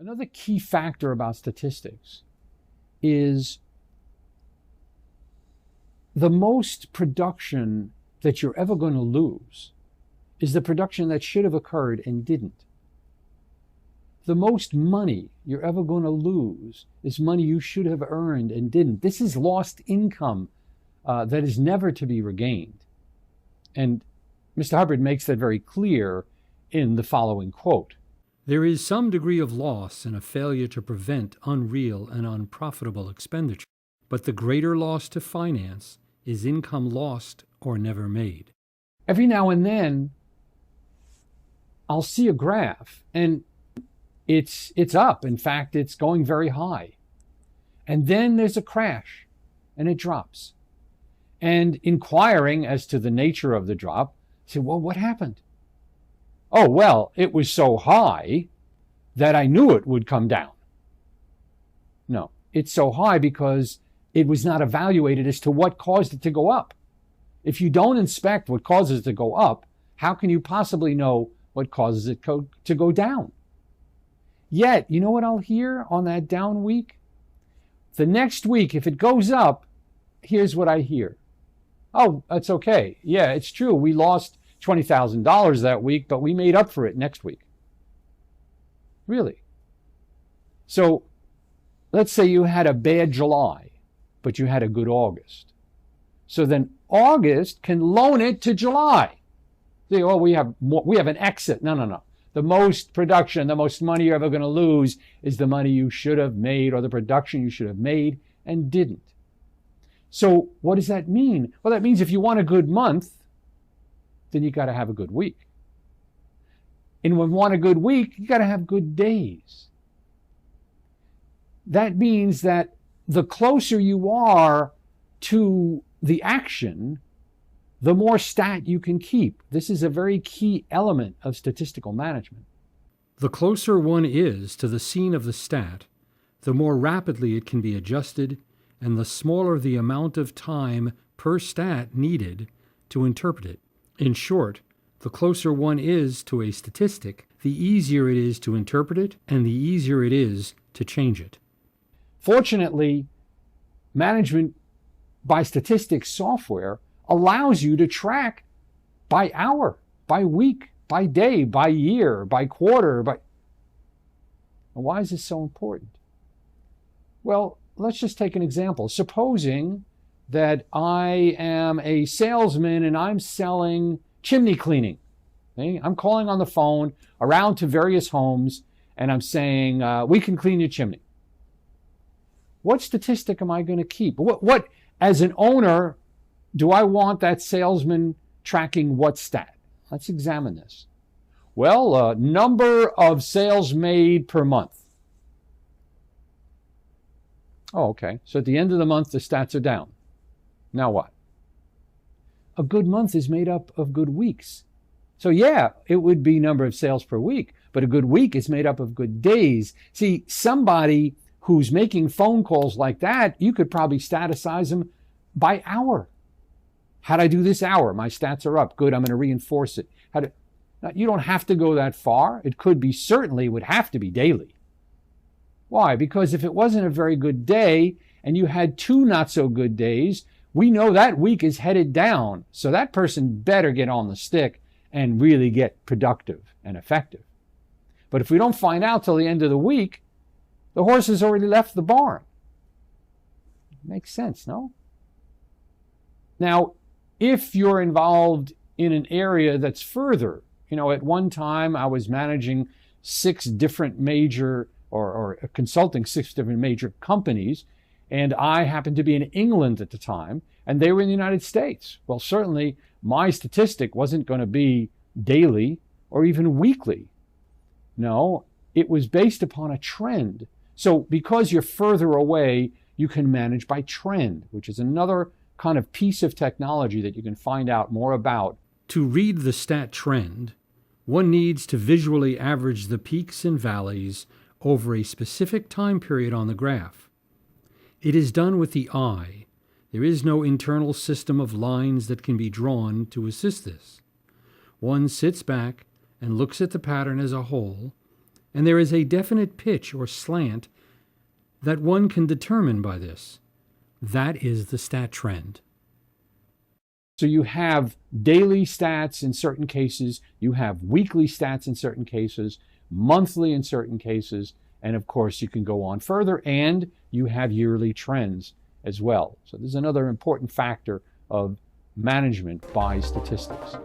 Another key factor about statistics is the most production that you're ever going to lose is the production that should have occurred and didn't. The most money you're ever going to lose is money you should have earned and didn't. This is lost income that is never to be regained. And Mr. Hubbard makes that very clear in the following quote. There is some degree of loss in a failure to prevent unreal and unprofitable expenditure, but the greater loss to finance is income lost or never made. Every now and then, I'll see a graph, and it's up. In fact, it's going very high. And then there's a crash, and it drops. And inquiring as to the nature of the drop, I say, well, what happened? Oh, well, it was so high that I knew it would come down. No, it's so high because it was not evaluated as to what caused it to go up. If you don't inspect what causes it to go up, how can you possibly know what causes it to go down? Yet, you know what I'll hear on that down week? The next week, if it goes up, here's what I hear. Oh, that's okay. Yeah, it's true. We lost $20,000 that week, but we made up for it next week. Really? So let's say you had a bad July, but you had a good August. So then August can loan it to July. Say, oh, we have an exit. No. The most production, the most money you're ever going to lose is the money you should have made or the production you should have made and didn't. So what does that mean? Well, that means if you want a good month, then you got to have a good week. And when you want a good week, you got to have good days. That means that the closer you are to the action, the more stat you can keep. This is a very key element of statistical management. The closer one is to the scene of the stat, the more rapidly it can be adjusted, and the smaller the amount of time per stat needed to interpret it. In short, the closer one is to a statistic, the easier it is to interpret it, and the easier it is to change it. Fortunately, management by statistics software allows you to track by hour, by week, by day, by year, by quarter. Why is this so important? Well, let's just take an example. Supposing that I am a salesman and I'm selling chimney cleaning. Okay? I'm calling on the phone around to various homes and I'm saying, we can clean your chimney. What statistic am I going to keep? What, as an owner, do I want that salesman tracking what stat? Let's examine this. Well, number of sales made per month. Oh, okay. So at the end of the month, the stats are down. Now what? A good month is made up of good weeks. So yeah, it would be number of sales per week, but a good week is made up of good days. See, somebody who's making phone calls like that, you could probably staticize them by hour. How'd I do this hour? My stats are up. Good, I'm going to reinforce it. Now, you don't have to go that far. It could be, certainly would have to be daily. Why? Because if it wasn't a very good day and you had two not so good days, we know that week is headed down. So that person better get on the stick and really get productive and effective. But if we don't find out till the end of the week, the horse has already left the barn. Makes sense, no? Now, if you're involved in an area that's further, at one time I was managing 6 different major or consulting 6 different major companies, and I happened to be in England at the time, and they were in the United States. Well, certainly my statistic wasn't going to be daily or even weekly. No, it was based upon a trend. So because you're further away, you can manage by trend, which is another kind of piece of technology that you can find out more about. To read the stat trend, one needs to visually average the peaks and valleys over a specific time period on the graph. It is done with the eye. There is no internal system of lines that can be drawn to assist this. One sits back and looks at the pattern as a whole, and there is a definite pitch or slant that one can determine by this. That is the stat trend. So you have daily stats in certain cases, you have weekly stats in certain cases, monthly in certain cases, and of course you can go on further, and you have yearly trends as well. So there's another important factor of management by statistics.